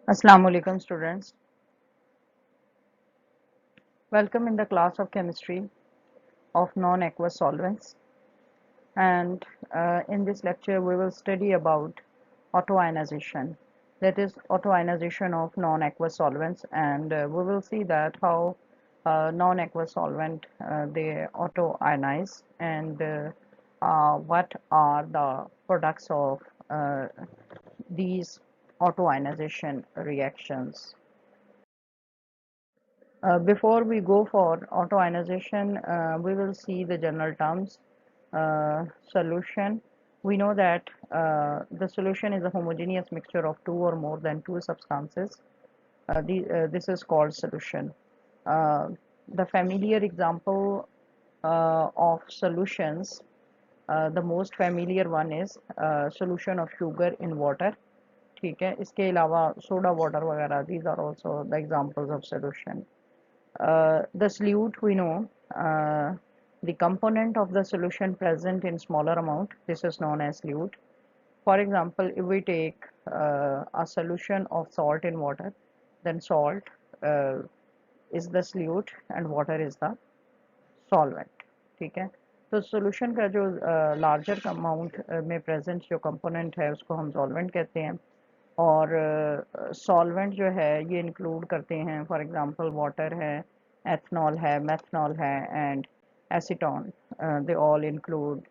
Assalamu alaikum students. Welcome in the class of chemistry of non-aqueous solvents, and in this lecture we will study about autoionization, that is autoionization of non-aqueous solvents, and we will see that how non-aqueous solvent they autoionize, and what are the products of these autoionization reactions. Before we go for autoionization, we will see the general terms. Solution. We know that the solution is a homogeneous mixture of two or more than two substances. This is called solution. Uh, the familiar example of solutions, the most familiar one is solution of sugar in water. ठीक है, इसके अलावा soda water वगैरह, these are also the examples of solution. The solute, we know the component of the solution present in smaller amount, this is known as solute. For example, if we take a solution of salt in water, then salt uh, is the solute and water is the solvent. ठीक है, तो solution का जो larger amount में present जो component है उसको हम solvent कहते हैं, और सॉल्वेंट जो है ये इंक्लूड करते हैं, फॉर एग्जांपल वाटर है, एथनॉल है, मेथनॉल है, and acetone. They all include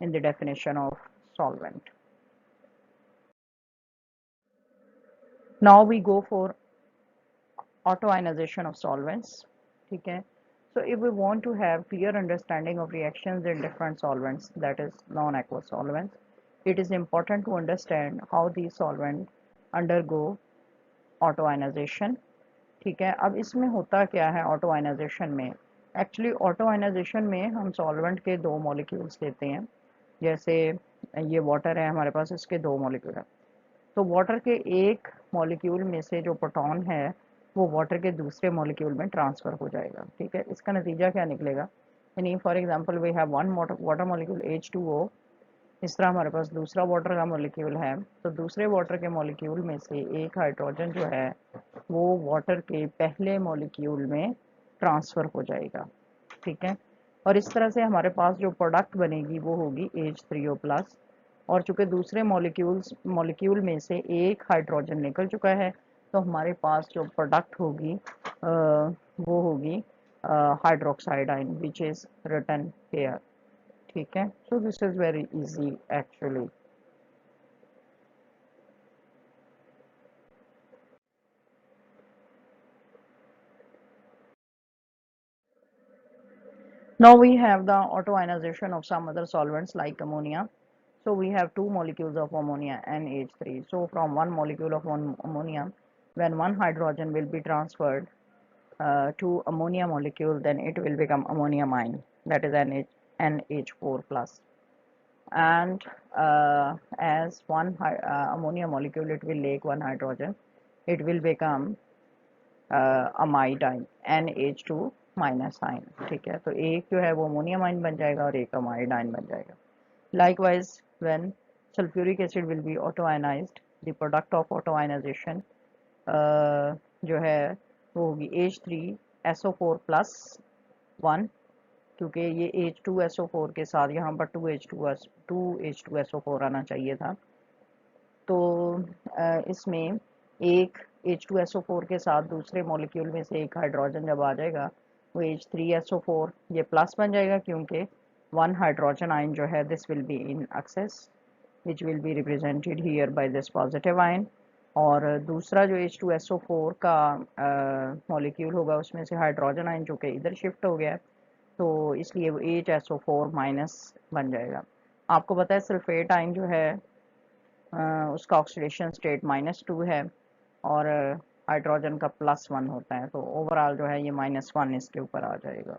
in the definition of solvent. Now we go for autoionization of solvents. ठीक है, so if we want to have clear understanding of reactions in different solvents, that is non-aqueous solvents, it is important to understand how these solvents undergo autoionization. ठीक है, अब इसमें होता क्या है auto ionization में? एक्चुअली ऑटो आयनाइजेशन में हम सॉल्वेंट के दो मॉलिक्यूल्स लेते हैं. जैसे ये वाटर है हमारे पास, इसके दो मॉलिक्यूल है, तो वाटर के एक मॉलिक्यूल में से जो प्रोटॉन है वो वाटर के दूसरे मॉलिक्यूल में ट्रांसफ़र हो जाएगा. ठीक है, इसका नतीजा क्या निकलेगा? यानी for example we have one water molecule H2O. इस तरह हमारे पास दूसरा वाटर का मॉलिक्यूल है, तो दूसरे वाटर के मॉलिक्यूल में से एक हाइड्रोजन जो है वो वाटर के पहले मॉलिक्यूल में ट्रांसफ़र हो जाएगा. ठीक है, और इस तरह से हमारे पास जो प्रोडक्ट बनेगी वो होगी H3O प्लस, और चूंकि दूसरे मॉलिक्यूल में से एक हाइड्रोजन निकल चुका है, तो हमारे पास जो प्रोडक्ट होगी वो होगी hydroxide ion which is written here. ठीक है, so this is very easy actually. Now we have the autoionization of some other solvents like ammonia. So we have two molecules of ammonia, NH3. So from one molecule of one ammonia, when one hydrogen will be transferred to ammonia molecule, then it will become ammoniamine, that is NH4 plus. And as one ammonia molecule, it will take one hydrogen, it will become amide ion NH2 minus ion. ठीक है, तो एक जो है वो ammonium ion बन जाएगा और एक अमाइड आयन बन जाएगा. Likewise, when sulfuric acid will be autoionized, the product of autoionization जो है वो होगी H3SO4 plus 1, क्योंकि ये H2SO4 के साथ यहाँ पर 2H2SO4 आना चाहिए था. तो इसमें एक H2SO4 के साथ दूसरे मॉलिक्यूल में से एक हाइड्रोजन जब आ जाएगा वो H3SO4 ये प्लस बन जाएगा, क्योंकि वन हाइड्रोजन आयन जो है this will be in excess which will be represented here by this positive ion, और दूसरा जो H2SO4 का मॉलिक्यूल होगा उसमें से हाइड्रोजन आयन जो कि इधर शिफ्ट हो गया है, तो इसलिए वो HSO4 माइनस बन जाएगा. आपको पता है सल्फेट आयन जो है उसका ऑक्सीडेशन स्टेट -2 है और हाइड्रोजन का +1 होता है, तो ओवरऑल जो है ये -1 इसके ऊपर आ जाएगा.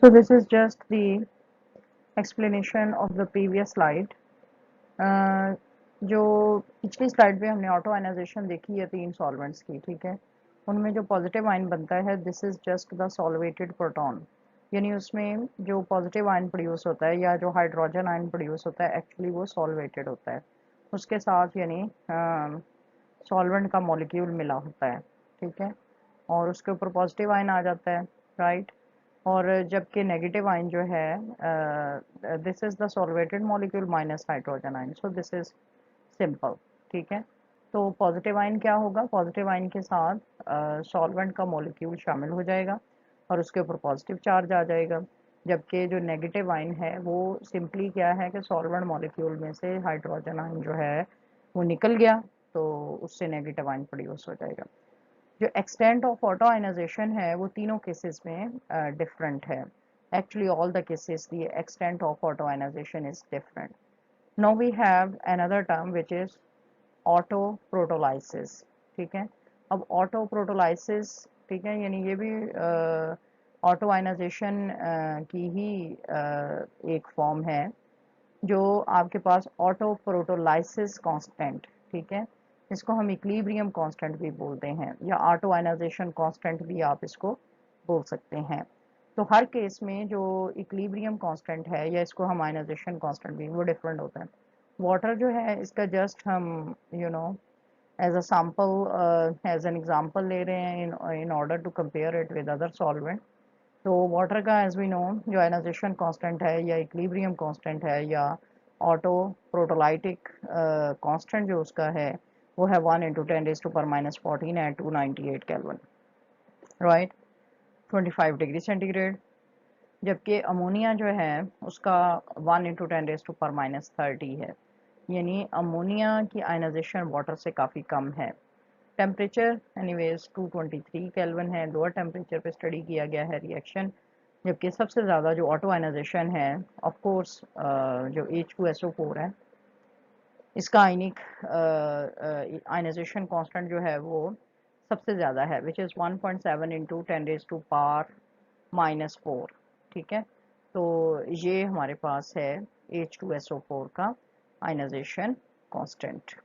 So this is just the explanation of the previous slide. जो पिछली स्लाइड में हमने ऑटो आयनाइजेशन देखी है 3 सॉल्वेंट्स की. ठीक है, उनमें जो पॉजिटिव आयन बनता है this is just the solvated proton. यानी उसमें जो पॉजिटिव आयन प्रोड्यूस होता है या जो हाइड्रोजन आयन प्रोड्यूस होता है एक्चुअली वो सॉल्वेटेड होता है, उसके साथ यानी सॉल्वेंट का मॉलिक्यूल मिला होता है, ठीक है, और उसके ऊपर पॉजिटिव आयन आ जाता है, राइट। और जबकि नेगेटिव आयन जो है, this is the solvated molecule minus hydrogen ion, so this is simple, ठीक है। तो पॉजिटिव आयन क्या होगा, पॉजिटिव आयन के साथ सॉल्वेंट का मॉलिक्यूल शामिल हो जाएगा और उसके ऊपर पॉजिटिव चार्ज आ जाएगा, जबकि जो नेगेटिव आयन है वो सिंपली क्या है कि सॉल्वेंट मॉलिक्यूल में से हाइड्रोजन आयन जो है वो निकल गया, तो उससे नेगेटिव आयन प्रोड्यूस हो जाएगा। जो एक्सटेंट ऑफ ऑटो आयनाइजेशन है वो तीनों केसेस में डिफरेंट है, actually all the cases the extent of auto ionization is different. Now we have another term which is auto protolysis, ठीक है। अब ऑटो प्रोटोलाइसिस, ठीक है, यानी ये भी ऑटो आयनाइजेशन की ही एक फॉर्म है, जो आपके पास ऑटो प्रोटोलाइसिस कांस्टेंट, ठीक है, इसको हम इक्विलिब्रियम कांस्टेंट भी बोलते हैं या ऑटो आयनाइजेशन कांस्टेंट भी आप इसको बोल सकते हैं। तो हर केस में जो इक्विलिब्रियम कांस्टेंट है या इसको हम आयनाइजेशन कांस्टेंट भी, वो डिफरेंट होता है। वाटर जो है इसका जस्ट हम as a sample as an example ले रहे हैं in order to compare it with other solvent. तो वाटर का एज वी नो जो आयनाइजेशन कांस्टेंट है या इक्विलिब्रियम कांस्टेंट है या ऑटो प्रोटोलाइटिक कांस्टेंट जो उसका है वो है 1 × 10⁻⁻14 at 298 kelvin, right, 25 degree centigrade. जबकि अमोनिया जो है उसका 1 × 10⁻30 है, यानी अमोनिया की आयनाइजेशन वाटर से काफ़ी कम है। टेम्परेचर एनीवेज 223 केल्विन है, लोअर टेम्परेचर पे स्टडी किया गया है रिएक्शन। जबकि सबसे ज़्यादा जो ऑटो आयनाइजेशन है ऑफ कोर्स जो H2SO4 है, इसका आयनिक आयनाइजेशन कांस्टेंट जो है वो सबसे ज़्यादा है, विच इज़ 1.7 × 10⁻⁻4, ठीक है। तो ये हमारे पास है H2SO4 का आयनाइजेशन कांस्टेंट।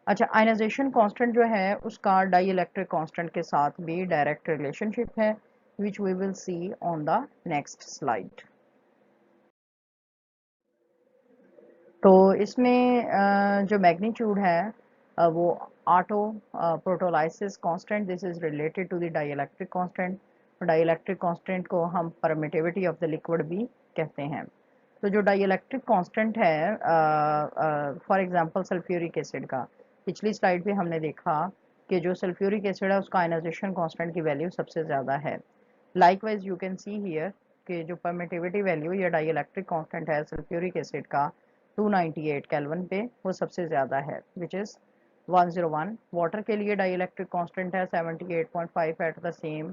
अच्छा, आयनाइजेशन कांस्टेंट जो है उसका डाई इलेक्ट्रिक कांस्टेंट के साथ भी डायरेक्ट रिलेशनशिप है, which we will see on the next slide. तो इसमें जो मैग्नीट्यूड है वो auto protolysis constant, this is related to the dielectric constant. Dielectric constant को हम परमिटिविटी ऑफ द लिक्विड भी कहते हैं। तो जो डाइइलेक्ट्रिक कांस्टेंट है फॉर एग्जांपल सल्फ्यूरिक एसिड का, पिछली स्लाइड पे हमने देखा कि जो सल्फ्यूरिक एसिड है उसका आयनाइजेशन कांस्टेंट की वैल्यू सबसे ज़्यादा है। Likewise you can see here कि जो परमिटिविटी वैल्यू या डाइइलेक्ट्रिक कांस्टेंट है सल्फ्यूरिक एसिड का 298 केल्विन पे वो सबसे ज़्यादा है, विच इज़ 101। वाटर के लिए डाइइलेक्ट्रिक कांस्टेंट है 78.5 at the same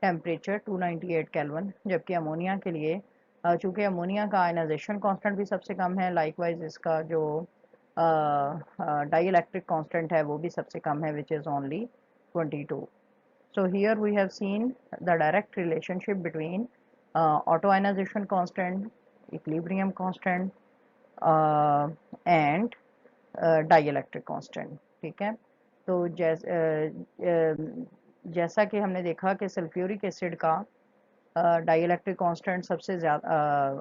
temperature 298 kelvin. जबकि अमोनिया के लिए चूँकि अमोनिया का आयनाइजेशन कांस्टेंट भी सबसे कम है, लाइकवाइज इसका जो डाइइलेक्ट्रिक कांस्टेंट है वो भी सबसे कम है, which is only 22। So here we have seen the direct relationship between autoionization constant, equilibrium constant and dielectric constant, ठीक है। तो जैसा कि हमने देखा कि सल्फ्यूरिक एसिड का डाइइलेक्ट्रिक कांस्टेंट सबसे ज़्यादा,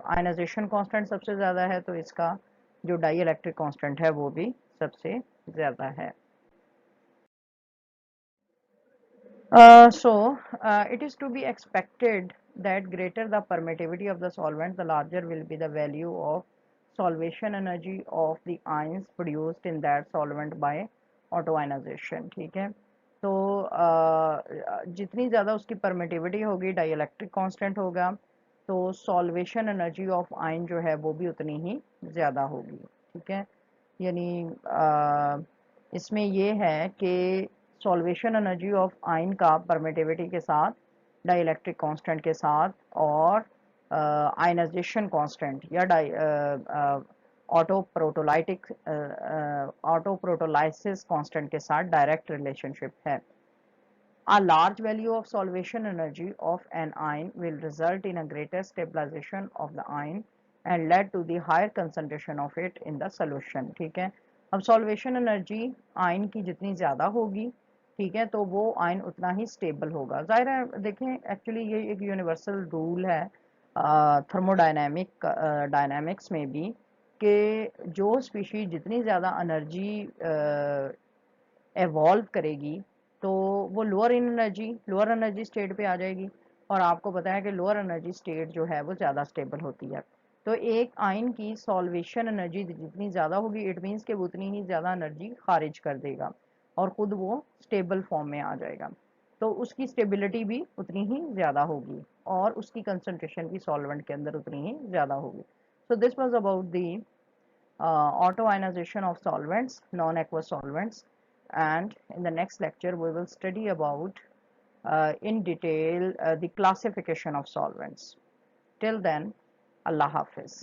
आयनाइजेशन कांस्टेंट सबसे ज़्यादा है, तो इसका जो डाइइलेक्ट्रिक कांस्टेंट है वो भी सबसे ज़्यादा है। It is to be expected that greater the permittivity of the solvent, the larger will be the value of solvation energy of the ions produced in that solvent by autoionization, ठीक है। तो जितनी ज़्यादा उसकी परमिटिविटी होगी, dielectric constant होगा, तो solvation energy of ion जो है वो भी उतनी ही ज़्यादा होगी, ठीक है। यानी इसमें ये है कि सॉल्वेशन एनर्जी ऑफ आयन का परमिटिविटी के साथ, डाइइलेक्ट्रिक कांस्टेंट के साथ और आयनाइजेशन कांस्टेंट या ऑटो प्रोटोलाइसिस कांस्टेंट के साथ डायरेक्ट रिलेशनशिप है। A large value of solvation energy of an ion will result in a greater stabilization of the ion and led to the higher concentration of it in the solution, ठीक है। अब solvation energy ion की जितनी ज़्यादा होगी, ठीक है, तो वो आयन उतना ही स्टेबल होगा। ज़ाहिर है देखें, एक्चुअली ये एक यूनिवर्सल रूल है डायनामिक्स में भी, कि जो स्पीशीज जितनी ज़्यादा एनर्जी एवॉल्व करेगी तो वो लोअर एनर्जी स्टेट पे आ जाएगी। और आपको पता है कि लोअर एनर्जी स्टेट जो है वो ज़्यादा स्टेबल होती है। तो एक आयन की सॉल्वेशन एनर्जी जितनी ज़्यादा होगी, इट मीन्स कि वो उतनी ही ज़्यादा एनर्जी खारिज कर देगा और ख़ुद वो स्टेबल फॉर्म में आ जाएगा। तो उसकी स्टेबिलिटी भी उतनी ही ज़्यादा होगी और उसकी कंसंट्रेशन भी सॉल्वेंट के अंदर उतनी ही ज़्यादा होगी। So this was about the auto ionization of solvents, non-aqueous solvents, and in the next lecture we will study about in detail the classification of solvents. Till then, Allah Hafiz.